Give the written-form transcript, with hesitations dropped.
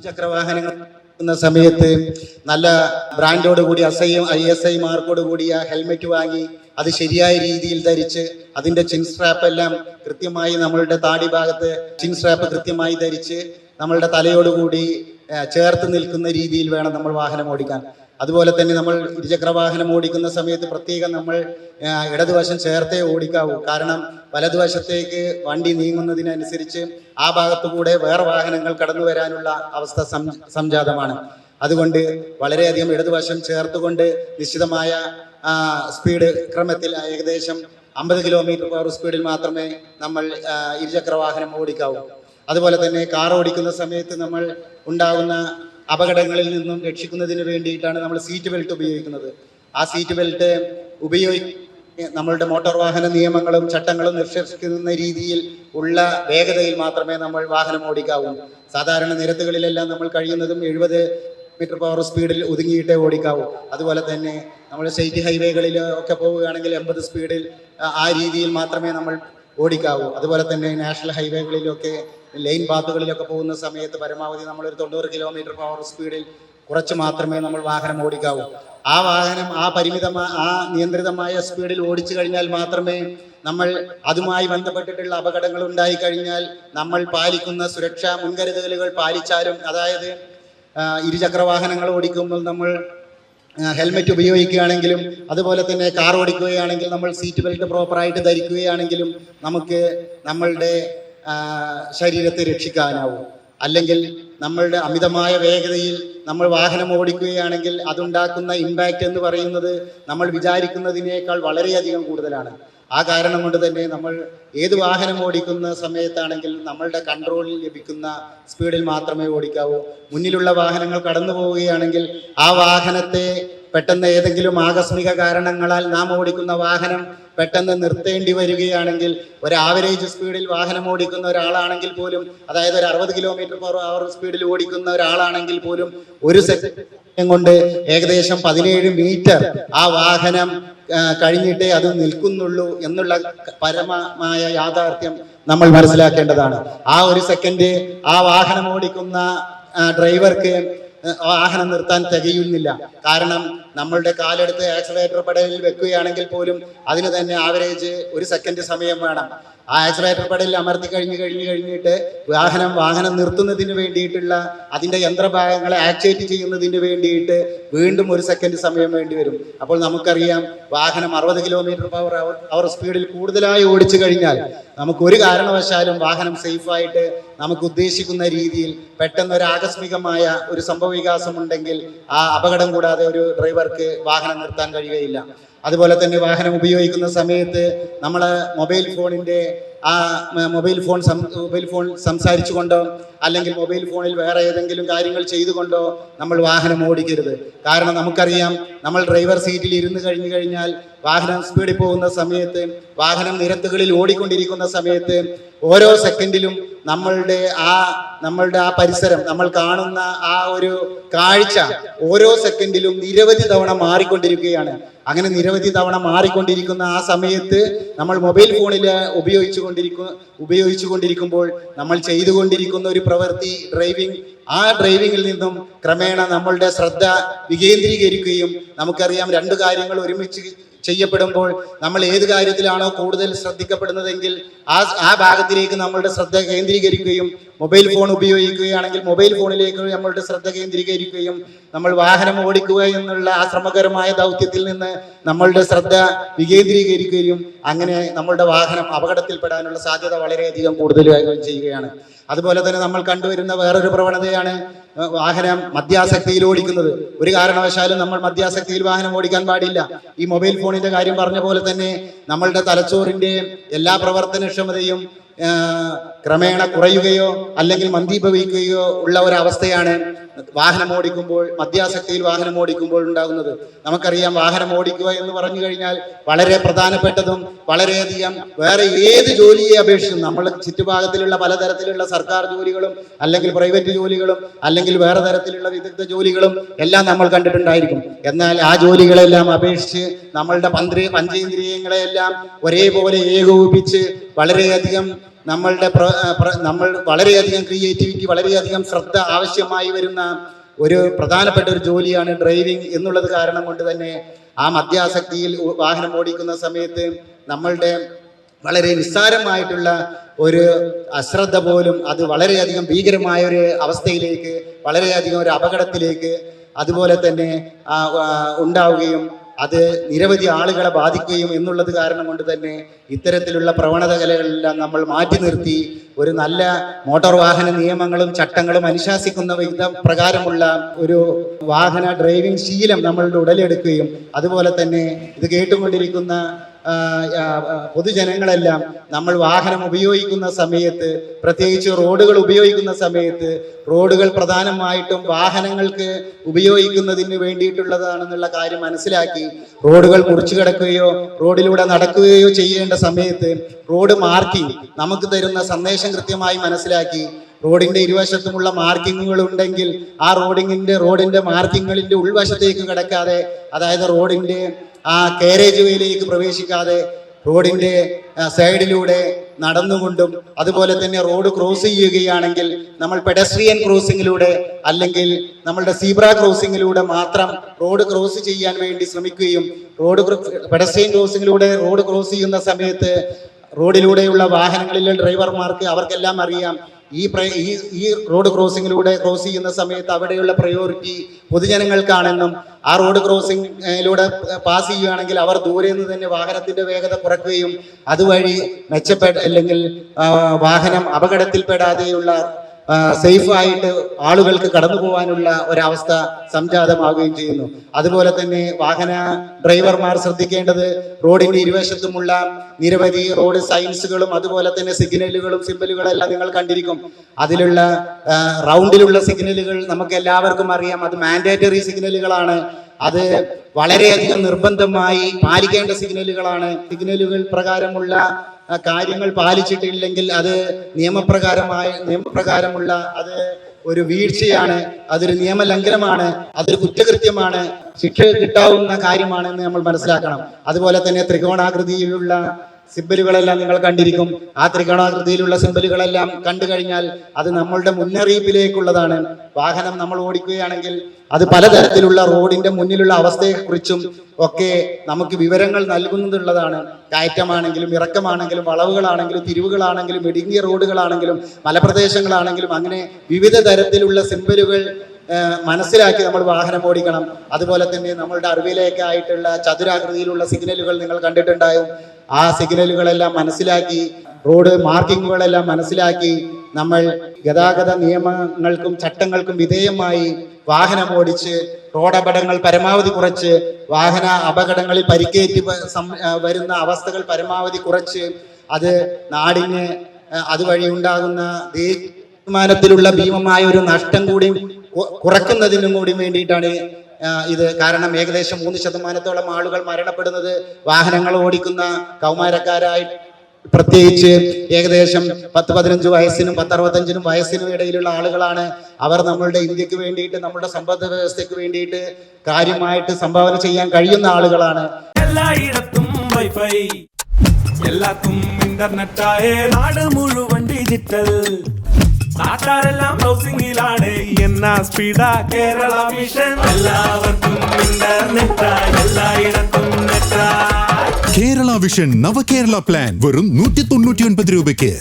ചക്രവാഹനങ്ങൾ സമയത്ത് നല്ല ബ്രാൻഡോട് കൂടി ISI മാർക്കോട് കൂടിയ ഹെൽമെറ്റ് വാങ്ങി അത് ശരിയായ രീതിയിൽ ധരിച്ച് അതിന്റെ ചിൻ സ്ട്രാപ്പ് എല്ലാം കൃത്യമായി നമ്മളുടെ താടി ഭാഗത്ത് ചിൻ സ്ട്രാപ്പ് കൃത്യമായി ധരിച്ച് നമ്മളുടെ തലയോടുകൂടി ചേർത്ത് നിൽക്കുന്ന രീതിയിൽ വേണം നമ്മൾ വാഹനം ഓടിക്കാൻ. അതുപോലെ തന്നെ നമ്മൾ ഇരുചക്ര വാഹനം ഓടിക്കുന്ന സമയത്ത് പ്രത്യേകം നമ്മൾ ഇടതുവശം ചേർത്തേ ഓടിക്കാവൂ. കാരണം വലതുവശത്തേക്ക് വണ്ടി നീങ്ങുന്നതിനനുസരിച്ച് ആ ഭാഗത്തുകൂടെ വേറെ വാഹനങ്ങൾ കടന്നു വരാനുള്ള അവസ്ഥ സംജാതമാണ്. അതുകൊണ്ട് വളരെയധികം ഇടതുവശം ചേർത്തുകൊണ്ട് നിശ്ചിതമായ സ്പീഡ് ക്രമത്തിൽ ഏകദേശം 50 km/h സ്പീഡിൽ മാത്രമേ നമ്മൾ ഇരുചക്ര വാഹനം ഓടിക്കാവൂ. അതുപോലെ തന്നെ കാർ ഓടിക്കുന്ന സമയത്ത് നമ്മൾ ഉണ്ടാകുന്ന അപകടങ്ങളിൽ നിന്നും രക്ഷിക്കുന്നതിന് വേണ്ടിയിട്ടാണ് നമ്മൾ സീറ്റ് ബെൽറ്റ് ഉപയോഗിക്കുന്നത്. ആ സീറ്റ് ബെൽറ്റ് നമ്മളുടെ മോട്ടോർ വാഹന നിയമങ്ങളും ചട്ടങ്ങളും നിർദ്ദേശിക്കുന്ന രീതിയിൽ ഉള്ള വേഗതയിൽ മാത്രമേ നമ്മൾ വാഹനം ഓടിക്കാവൂ. സാധാരണ നിരത്തുകളിലെല്ലാം നമ്മൾ കഴിയുന്നതും 70 km/h സ്പീഡിൽ ഒതുങ്ങിയിട്ടേ ഓടിക്കാവൂ. അതുപോലെ തന്നെ നമ്മൾ സ്റ്റേറ്റ് ഹൈവേകളിൽ ഒക്കെ പോവുകയാണെങ്കിൽ 80 സ്പീഡിൽ ആ രീതിയിൽ മാത്രമേ നമ്മൾ ഓടിക്കാവൂ. അതുപോലെ തന്നെ നാഷണൽ ഹൈവേകളിലൊക്കെ ലൈൻ പാത്തുകളിലൊക്കെ പോകുന്ന സമയത്ത് പരമാവധി നമ്മളൊരു 90 km/h സ്പീഡിൽ കുറച്ച് മാത്രമേ നമ്മൾ വാഹനം ഓടിക്കാവൂ. ആ വാഹനം ആ നിയന്ത്രിതമായ സ്പീഡിൽ ഓടിച്ചു കഴിഞ്ഞാൽ മാത്രമേ നമ്മൾ അതുമായി ബന്ധപ്പെട്ടിട്ടുള്ള അപകടങ്ങൾ ഉണ്ടായി കഴിഞ്ഞാൽ നമ്മൾ പാലിക്കുന്ന സുരക്ഷാ മുൻകരുതലുകൾ പാലിച്ചാലും, അതായത് ഇരുചക്ര വാഹനങ്ങൾ ഓടിക്കുമ്പോൾ നമ്മൾ ഹെൽമെറ്റ് ഉപയോഗിക്കുകയാണെങ്കിലും അതുപോലെ തന്നെ കാർ ഓടിക്കുകയാണെങ്കിൽ നമ്മൾ സീറ്റ് ബെൽറ്റ് പ്രോപ്പറായിട്ട് ധരിക്കുകയാണെങ്കിലും നമുക്ക് നമ്മളുടെ ശരീരത്തെ രക്ഷിക്കാനാവും. അല്ലെങ്കിൽ നമ്മളുടെ അമിതമായ വേഗതയിൽ നമ്മൾ വാഹനം ഓടിക്കുകയാണെങ്കിൽ അതുണ്ടാക്കുന്ന ഇമ്പാക്റ്റ് എന്ന് പറയുന്നത് നമ്മൾ വിചാരിക്കുന്നതിനേക്കാൾ വളരെയധികം കൂടുതലാണ്. ആ കാരണം കൊണ്ട് തന്നെ നമ്മൾ ഏത് വാഹനം ഓടിക്കുന്ന സമയത്താണെങ്കിൽ നമ്മളുടെ കൺട്രോളിൽ ലഭിക്കുന്ന സ്പീഡിൽ മാത്രമേ ഓടിക്കാവൂ. മുന്നിലുള്ള വാഹനങ്ങൾ കടന്നു പോവുകയാണെങ്കിൽ ആ വാഹനത്തെ പെട്ടെന്ന് ഏതെങ്കിലും ആകസ്മിക കാരണങ്ങളാൽ നാം ഓടിക്കുന്ന വാഹനം പെട്ടെന്ന് നിർത്തേണ്ടി വരികയാണെങ്കിൽ, ഒരു ആവറേജ് സ്പീഡിൽ വാഹനം ഓടിക്കുന്ന ഒരാളാണെങ്കിൽ പോലും, അതായത് ഒരു 60 km/h സ്പീഡിൽ ഓടിക്കുന്ന ഒരാളാണെങ്കിൽ പോലും ഒരു സെക്കൻഡ് കൊണ്ട് ഏകദേശം 17 മീറ്റർ ആ വാഹനം കഴിഞ്ഞിട്ടേ അത് നിൽക്കുന്നുള്ളൂ എന്നുള്ള പരമമായ യാഥാർത്ഥ്യം നമ്മൾ മനസ്സിലാക്കേണ്ടതാണ്. ആ ഒരു സെക്കൻഡ് ആ വാഹനം ഓടിക്കുന്ന ഡ്രൈവർക്ക് വാഹനം നിർത്താൻ തികയുന്നില്ല. കാരണം നമ്മളുടെ കാലെടുത്ത് ആക്സിലറേറ്റർ പെഡലിൽ വെക്കുകയാണെങ്കിൽ പോലും അതിന് തന്നെ ആവറേജ് ഒരു സെക്കൻഡ് സമയം വേണം. ആ ആക്സിലറേറ്റർ പെഡലിൽ അമർത്തി കഴിഞ്ഞിട്ട് വാഹനം നിർത്തുന്നതിന് വേണ്ടിയിട്ടുള്ള അതിൻ്റെ യന്ത്രഭാഗങ്ങളെ ആക്ച്വേറ്റ് ചെയ്യുന്നതിന് വേണ്ടിയിട്ട് വീണ്ടും ഒരു സെക്കൻഡ് സമയം വേണ്ടി വരും. അപ്പോൾ നമുക്കറിയാം, വാഹനം 60 km/h സ്പീഡിൽ കൂടുതലായി ഓടിച്ചു കഴിഞ്ഞാൽ നമുക്ക് ഒരു കാരണവശാലും വാഹനം സേഫായിട്ട് നമുക്ക് ഉദ്ദേശിക്കുന്ന രീതിയിൽ പെട്ടെന്ന് ഒരു ആകസ്മികമായ ഒരു സംഭവവികാസം ഉണ്ടെങ്കിൽ ആ അപകടം കൂടാതെ ഒരു ഡ്രൈവർക്ക് വാഹനം നിർത്താൻ കഴിയുകയില്ല. അതുപോലെ തന്നെ വാഹനം ഉപയോഗിക്കുന്ന സമയത്ത് നമ്മൾ മൊബൈൽ ഫോൺ സംസാരിച്ചു കൊണ്ടോ അല്ലെങ്കിൽ മൊബൈൽ ഫോണിൽ വേറെ ഏതെങ്കിലും കാര്യങ്ങൾ ചെയ്തുകൊണ്ടോ നമ്മൾ വാഹനം ഓടിക്കരുത്. കാരണം നമുക്കറിയാം, നമ്മൾ ഡ്രൈവർ സീറ്റിൽ ഇരുന്ന് കഴിഞ്ഞാൽ വാഹനം സ്പീഡിൽ പോകുന്ന സമയത്ത്, വാഹനം നിരത്തുകളിൽ ഓടിക്കൊണ്ടിരിക്കുന്ന സമയത്ത് ഓരോ സെക്കൻഡിലും നമ്മളുടെ ആ പരിസരം, നമ്മൾ കാണുന്ന ആ ഒരു കാഴ്ച ഓരോ സെക്കൻഡിലും നിരവധി തവണ മാറിക്കൊണ്ടിരിക്കുകയാണ്. അങ്ങനെ നിരവധി തവണ മാറിക്കൊണ്ടിരിക്കുന്ന ആ സമയത്ത് നമ്മൾ മൊബൈൽ ഫോണിൽ ഉപയോഗിച്ചു കൊണ്ടിരിക്കുമ്പോൾ നമ്മൾ ചെയ്തുകൊണ്ടിരിക്കുന്ന ഒരു പ്രവൃത്തി ഡ്രൈവിംഗിൽ നിന്നും ക്രമേണ നമ്മളുടെ ശ്രദ്ധ വികേന്ദ്രീകരിക്കുകയും, നമുക്കറിയാം, രണ്ട് കാര്യങ്ങൾ ഒരുമിച്ച് ചെയ്യപ്പെടുമ്പോൾ നമ്മൾ ഏത് കാര്യത്തിലാണോ കൂടുതൽ ശ്രദ്ധിക്കപ്പെടുന്നതെങ്കിൽ ആ ഭാഗത്തിലേക്ക് നമ്മളുടെ ശ്രദ്ധ കേന്ദ്രീകരിക്കുകയും, മൊബൈൽ ഫോൺ ഉപയോഗിക്കുകയാണെങ്കിൽ മൊബൈൽ ഫോണിലേക്ക് നമ്മളുടെ ശ്രദ്ധ കേന്ദ്രീകരിക്കുകയും, നമ്മൾ വാഹനം ഓടിക്കുക എന്നുള്ള ആ ശ്രമകരമായ ദൗത്യത്തിൽ നിന്ന് നമ്മളുടെ ശ്രദ്ധ വികേന്ദ്രീകരിക്കുകയും, അങ്ങനെ നമ്മളുടെ വാഹനം അപകടത്തിൽപ്പെടാനുള്ള സാധ്യത വളരെയധികം കൂടുതലാകുകയും ചെയ്യുകയാണ്. അതുപോലെ തന്നെ നമ്മൾ കണ്ടുവരുന്ന വേറൊരു പ്രവണതയാണ് വാഹനം മദ്യാസക്തിയിൽ ഓടിക്കുന്നത്. ഒരു കാരണവശാലും നമ്മൾ മദ്യാസക്തിയിൽ വാഹനം ഓടിക്കാൻ പാടില്ല. ഈ മൊബൈൽ ഫോണിന്റെ കാര്യം പറഞ്ഞ പോലെ തന്നെ നമ്മളുടെ തലച്ചോറിന്റെ എല്ലാ പ്രവർത്തനക്ഷമതയും ക്രമേണ കുറയുകയോ അല്ലെങ്കിൽ മന്ദീഭവിക്കുകയോ ഉള്ള ഒരവസ്ഥയാണ് മദ്യാസക്തിയിൽ വാഹനം ഓടിക്കുമ്പോൾ ഉണ്ടാകുന്നത്. നമുക്കറിയാം, വാഹനം ഓടിക്കുക എന്ന് പറഞ്ഞു കഴിഞ്ഞാൽ വളരെ പ്രധാനപ്പെട്ടതും വളരെയധികം വേറെ ഏത് ജോലിയെ അപേക്ഷിച്ചും നമ്മൾ ചുറ്റുഭാഗത്തിലുള്ള പലതരത്തിലുള്ള സർക്കാർ ജോലികളും അല്ലെങ്കിൽ പ്രൈവറ്റ് ജോലികളും അല്ലെങ്കിൽ വേറെ തരത്തിലുള്ള വിദഗ്ധ ജോലികളും എല്ലാം നമ്മൾ കണ്ടിട്ടുണ്ടായിരിക്കും. എന്നാൽ ആ ജോലികളെല്ലാം അപേക്ഷിച്ച് നമ്മളുടെ പഞ്ചേന്ദ്രിയങ്ങളെല്ലാം ഒരേപോലെ ഏകോപിപ്പിച്ച് വളരെയധികം നമ്മൾ വളരെയധികം ക്രിയേറ്റിവിറ്റി, വളരെയധികം ശ്രദ്ധ ആവശ്യമായി വരുന്ന ഒരു പ്രധാനപ്പെട്ട ഒരു ജോലിയാണ് ഡ്രൈവിംഗ് എന്നുള്ളത് കാരണം കൊണ്ട് തന്നെ ആ മദ്യാസക്തിയിൽ വാഹനം ഓടിക്കുന്ന സമയത്ത് നമ്മളുടെ വളരെ നിസ്സാരമായിട്ടുള്ള ഒരു അശ്രദ്ധ പോലും അത് വളരെയധികം ഭീകരമായ ഒരു അവസ്ഥയിലേക്ക്, വളരെയധികം ഒരു അപകടത്തിലേക്ക് അതുപോലെ തന്നെ ഉണ്ടാവുകയും അത് നിരവധി ആളുകളെ ബാധിക്കുകയും എന്നുള്ളത് കാരണം കൊണ്ട് തന്നെ ഇത്തരത്തിലുള്ള പ്രവണതകളെല്ലാം നമ്മൾ മാറ്റി നിർത്തി ഒരു നല്ല മോട്ടോർ വാഹന നിയമങ്ങളും ചട്ടങ്ങളും അനുശാസിക്കുന്ന വിധം പ്രകാരമുള്ള ഒരു വാഹന ഡ്രൈവിംഗ് ശീലം നമ്മളുടെ ഉടലെടുക്കുകയും അതുപോലെ തന്നെ ഇത് കേട്ടുകൊണ്ടിരിക്കുന്ന പൊതുജനങ്ങളെല്ലാം നമ്മൾ വാഹനം ഉപയോഗിക്കുന്ന സമയത്ത്, പ്രത്യേകിച്ച് റോഡുകൾ ഉപയോഗിക്കുന്ന സമയത്ത്, റോഡുകൾ പ്രധാനമായിട്ടും വാഹനങ്ങൾക്ക് ഉപയോഗിക്കുന്നതിന് വേണ്ടിയിട്ടുള്ളതാണെന്നുള്ള കാര്യം മനസ്സിലാക്കി റോഡുകൾ മുറിച്ചു കിടക്കുകയോ റോഡിലൂടെ നടക്കുകയോ ചെയ്യേണ്ട സമയത്ത് റോഡ് മാർക്കിംഗ് നമുക്ക് തരുന്ന സന്ദേശം കൃത്യമായി മനസ്സിലാക്കി റോഡിന്റെ ഇരുവശത്തുമുള്ള മാർക്കിങ്ങുകൾ ഉണ്ടെങ്കിൽ ആ റോഡിന്റെ മാർക്കിങ്ങുകളിന്റെ ഉൾവശത്തേക്ക് കിടക്കാതെ, അതായത് റോഡിന്റെ ആ കാരേജ് വേയിലേക്ക് പ്രവേശിക്കാതെ റോഡിന്റെ സൈഡിലൂടെ നടന്നുകൊണ്ടും അതുപോലെ തന്നെ റോഡ് ക്രോസ് ചെയ്യുകയാണെങ്കിൽ നമ്മൾ പെഡസ്ട്രിയൻ ക്രോസിങ്ങിലൂടെ അല്ലെങ്കിൽ നമ്മളുടെ സീബ്ര ക്രോസിങ്ങിലൂടെ മാത്രം റോഡ് ക്രോസ് ചെയ്യാൻ വേണ്ടി ശ്രമിക്കുകയും പെഡസ്ട്രിയൻ ക്രോസിങ്ങിലൂടെ റോഡ് ക്രോസ് ചെയ്യുന്ന സമയത്ത് റോഡിലൂടെയുള്ള വാഹനങ്ങളിലെ ഡ്രൈവർമാർക്ക് അവർക്കെല്ലാം അറിയാം ഈ റോഡ് ക്രോസിങ്ങിലൂടെ ക്രോസ് ചെയ്യുന്ന സമയത്ത് അവിടെയുള്ള പ്രയോറിറ്റി പൊതുജനങ്ങൾക്കാണെന്നും ആ റോഡ് ക്രോസിങ്ങിലൂടെ പാസ് ചെയ്യുകയാണെങ്കിൽ അവർ ദൂരെ നിന്ന് തന്നെ വാഹനത്തിന്റെ വേഗത കുറയ്ക്കുകയും അതുവഴി അല്ലെങ്കിൽ വാഹനം അപകടത്തിൽപ്പെടാതെയുള്ള സേഫ് ആയിട്ട് ആളുകൾക്ക് കടന്നു പോകാനുള്ള ഒരവസ്ഥ സംജാതമാവുകയും ചെയ്യുന്നു. അതുപോലെ തന്നെ വാഹന ഡ്രൈവർമാർ ശ്രദ്ധിക്കേണ്ടത് റോഡിന്റെ ഇരുവശത്തുമുള്ള നിരവധി റോഡ് സൈൻസുകളും അതുപോലെ തന്നെ സിഗ്നലുകളും സിമ്പലുകളെല്ലാം നിങ്ങൾ കണ്ടിരിക്കും. അതിലുള്ള റൗണ്ടിലുള്ള സിഗ്നലുകൾ നമുക്ക് എല്ലാവർക്കും അറിയാം, അത് മാൻഡേറ്ററി സിഗ്നലുകളാണ്. അത് വളരെയധികം നിർബന്ധമായി പാലിക്കേണ്ട സിഗ്നലുകളാണ്. സിഗ്നലുകൾ പ്രകാരമുള്ള കാര്യങ്ങൾ പാലിച്ചിട്ടില്ലെങ്കിൽ അത് നിയമപ്രകാരമുള്ള അത് ഒരു വീഴ്ചയാണ്, അതൊരു നിയമലംഘനമാണ്, അതൊരു കുറ്റകൃത്യമാണ്, ശിക്ഷ കിട്ടാവുന്ന കാര്യമാണെന്ന് നമ്മൾ മനസ്സിലാക്കണം. അതുപോലെ തന്നെ ത്രികോണാകൃതിയിലുള്ള സിമ്പലുകളെല്ലാം നിങ്ങൾ കണ്ടിരിക്കും. ആ ത്രികോണാകൃതിയിലുള്ള സിമ്പലുകളെല്ലാം കണ്ടു കഴിഞ്ഞാൽ അത് നമ്മളുടെ മുന്നറിയിപ്പിലേക്കുള്ളതാണ്. വാഹനം നമ്മൾ ഓടിക്കുകയാണെങ്കിൽ അത് പലതരത്തിലുള്ള റോഡിന്റെ മുന്നിലുള്ള അവസ്ഥയെക്കുറിച്ചും ഒക്കെ നമുക്ക് വിവരങ്ങൾ നൽകുന്നതുള്ളതാണ്. കയറ്റമാണെങ്കിലും ഇറക്കമാണെങ്കിലും വളവുകളാണെങ്കിലും തിരിവുകളാണെങ്കിലും ഇടുങ്ങിയ റോഡുകളാണെങ്കിലും മലപ്രദേശങ്ങളാണെങ്കിലും അങ്ങനെ വിവിധ തരത്തിലുള്ള സിമ്പലുകൾ മനസ്സിലാക്കി നമ്മൾ വാഹനം ഓടിക്കണം. അതുപോലെ തന്നെ നമ്മളുടെ അറിവിലേക്കായിട്ടുള്ള ചതുരാകൃതിയിലുള്ള സിഗ്നലുകൾ നിങ്ങൾ കണ്ടിട്ടുണ്ടാവും. ആ സിഗ്നലുകളെല്ലാം മനസ്സിലാക്കി റോഡ് മാർക്കിങ്ങുകളെല്ലാം മനസ്സിലാക്കി നമ്മൾ ഗതാഗത നിയമങ്ങൾക്കും ചട്ടങ്ങൾക്കും വിധേയമായി വാഹനം ഓടിച്ച് റോഡ് അപകടങ്ങൾ പരമാവധി കുറച്ച് വാഹന അപകടങ്ങളിൽ പരിക്കേറ്റ് വരുന്ന അവസ്ഥകൾ പരമാവധി കുറച്ച് അത് നാടിന് അതുവഴി ഉണ്ടാകുന്ന തീരുമാനത്തിലുള്ള ഭീമമായ ഒരു നഷ്ടം കൂടി കുറയ്ക്കുന്നതിനും കൂടി വേണ്ടിയിട്ടാണ് ഇത്. കാരണം ഏകദേശം 3% ആളുകൾ മരണപ്പെടുന്നത് വാഹനങ്ങൾ ഓടിക്കുന്ന കൗമാരക്കാരായി, പ്രത്യേകിച്ച് ഏകദേശം 10-15 വയസ്സിനും 10-65 വയസ്സിനും ഇടയിലുള്ള ആളുകളാണ്. അവർ നമ്മളുടെ ഇന്ത്യക്ക് വേണ്ടിയിട്ട്, നമ്മുടെ സമ്പദ് വ്യവസ്ഥയ്ക്ക് വേണ്ടിയിട്ട് കാര്യമായിട്ട് സംഭാവന ചെയ്യാൻ കഴിയുന്ന ആളുകളാണ്. എല്ലായിടത്തും വൈഫൈ, എല്ലാത്തും ഇന്റർനെറ്റായേ, നാട് മുഴുവൻ ഡിജിറ്റൽ, നാട്ടാരെല്ലാം ബ്രൗസിംഗിലാണ്. എന്നാ സ്പീഡാ കേരള മിഷൻ, എല്ലാവർക്കും ഇന്റർനെറ്റാ, എല്ലായിടത്തും നെറ്റാ. കേരള വിഷൻ നവകേരള പ്ലാൻ വെറും 199 രൂപയ്ക്ക്.